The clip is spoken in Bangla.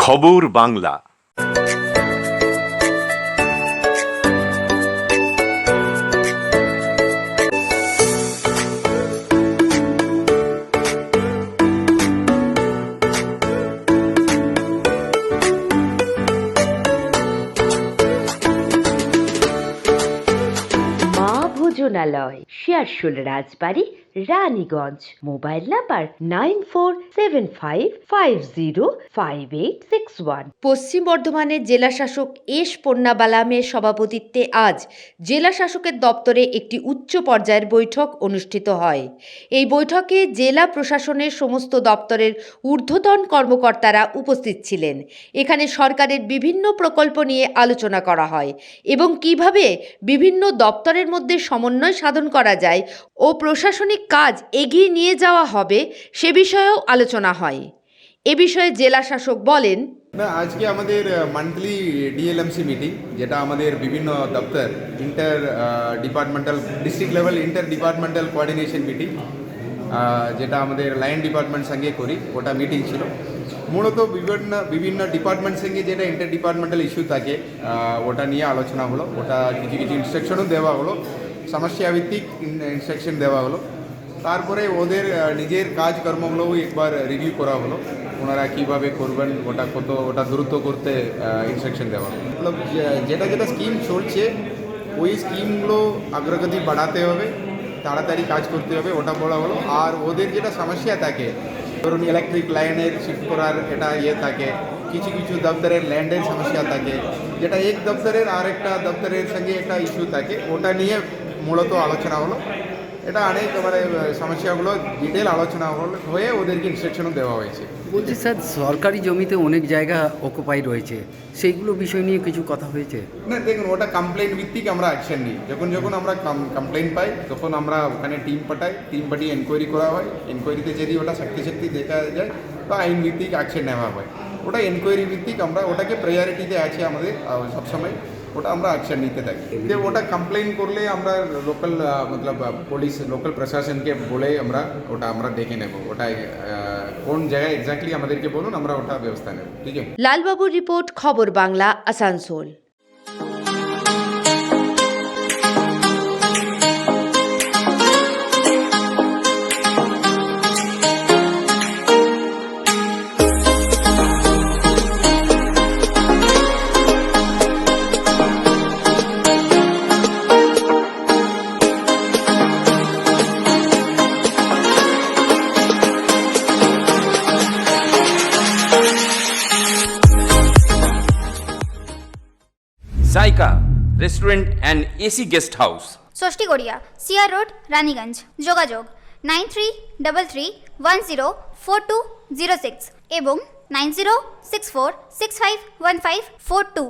খবর বাংলা। ভোজনালয়, শেয়ারশোল রাজবাড়ি, রানীগঞ্জ। Mobile number 9475505861। পশ্চিম বর্ধমানের জেলা শাসক এস পন্নাবালামের সভাপতিত্বে আজ জেলা শাসকের দপ্তরে একটি উচ্চ পর্যায়ের বৈঠক অনুষ্ঠিত হয়। এই বৈঠকে জেলা প্রশাসনের সমস্ত দপ্তরের ঊর্ধ্বতন কর্মকর্তারা উপস্থিত ছিলেন। এখানে সরকারের বিভিন্ন প্রকল্প নিয়ে আলোচনা করা হয় এবং কিভাবে বিভিন্ন দপ্তরের মধ্যে সমন্বয় সাধন করা যায় ও প্রশাসনিক কাজ এগিয়ে নিয়ে যাওয়া হবে সে বিষয়েও আলোচনা হয়। এ বিষয়ে জেলা শাসক বলেন, আজকে আমাদের মান্থলি ডিএলএমসি মিটিং, যেটা আমাদের বিভিন্ন দপ্তর inter departmental district level inter departmental coordination meeting, যেটা আমাদের লাইন ডিপার্টমেন্ট সঙ্গে করি, ওটা মিটিং ছিল। মূলত বিভিন্ন ডিপার্টমেন্ট সঙ্গে যেটা ইন্টার ডিপার্টমেন্টাল ইস্যু থাকে ওটা নিয়ে আলোচনা হলো। ওটা কিছু কিছু ইনস্ট্রাকশনও দেওয়া হলো, সমস্যাভিত্তিক ইনস্ট্রাকশন দেওয়া হলো। তারপরে ওদের নিজের কাজকর্মগুলোও একবার রিভিউ করা হলো, ওনারা কীভাবে করবেন, ওটা দ্রুত করতে ইনস্ট্রাকশন দেওয়া হলো। মতলব যেটা যেটা স্কিম চলছে ওই স্কিমগুলো অগ্রগতি বাড়াতে হবে, তাড়াতাড়ি কাজ করতে হবে, ওটা বলা হলো। আর ওদের যেটা সমস্যা থাকে, ধরুন ইলেকট্রিক লাইনের শিফট করার এটা থাকে, কিছু কিছু দপ্তরের ল্যান্ডের সমস্যা থাকে, যেটা এক দপ্তরের আর একটা দপ্তরের সঙ্গে একটা ইস্যু থাকে, ওটা নিয়ে মূলত আলোচনা হলো। এটা অনেক সমস্যাগুলো ডিটেল আলোচনা হয়ে ওদেরকে ইনস্ট্রাকশনও দেওয়া হয়েছে। বলছি স্যার, সরকারি জমিতে অনেক জায়গা অকুপাই রয়েছে, সেইগুলো বিষয় নিয়ে কিছু কথা হয়েছে? না, দেখুন, ওটা কমপ্লেন ভিত্তিক আমরা অ্যাকশন নিই। যখন আমরা কমপ্লেন পাই তখন আমরা ওখানে টিম পাঠিয়ে এনকোয়ারি করা হয়। এনকোয়ারিতে যদি ওটা শক্তি দেখা যায় তো আইন ভিত্তিক অ্যাকশন নেওয়া হয়। ওটা এনকোয়ারি ভিত্তিক, আমরা ওটাকে প্রায়োরিটিতে আছে আমাদের সবসময়, ওটা আমরা অ্যাকশন নিতে থাকি। যে ওটা কমপ্লেন করলে আমরা লোকাল পুলিশ লোকাল প্রশাসনকে বলে আমরা দেখে নেব ওটা কোন জায়গায় এক্স্যাক্টলি আমাদেরকে বলুন, আমরা ওটা ব্যবস্থা নেব। ঠিক আছে। লালবাবুর report, Khabar Bangla, Asansol. Jaika restaurant and AC guest house, Shashthigoria, CR road, Raniganj. যোগাযোগ 9333104206 এবং 9064651542।